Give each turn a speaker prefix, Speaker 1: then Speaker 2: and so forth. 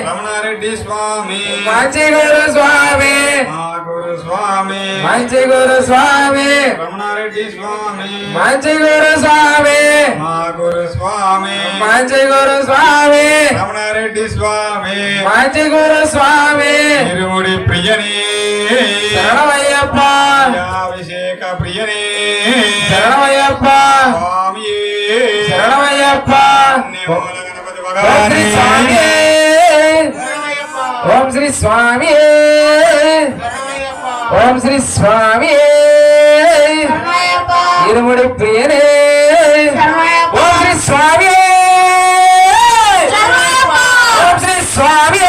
Speaker 1: రమణారెడ్డి స్వామి
Speaker 2: మంచి గురు స్వామి
Speaker 1: మా గురు స్వామి
Speaker 2: మంచి గురు స్వామి
Speaker 1: రమణారెడ్డి స్వామి
Speaker 2: మంచి గురు స్వామి
Speaker 1: మా గురు స్వామి
Speaker 2: మంచి గురు స్వామి
Speaker 1: రమణారెడ్డి స్వామి
Speaker 2: మంచి గురు స్వామి
Speaker 1: ఇరుముడి ప్రియని
Speaker 2: శరణమయ్యప్ప
Speaker 1: అభిషేక ప్రియని
Speaker 2: శరణమయ్యప్ప
Speaker 1: స్వామి
Speaker 2: శరణమయ్యప్ప
Speaker 1: గణపతి
Speaker 2: ఓం శ్రీ స్వామి ఓం శ్రీ స్వామి ఇరుముడి ప్రియనే ఓం శ్రీ స్వామి ఓం శ్రీ స్వామి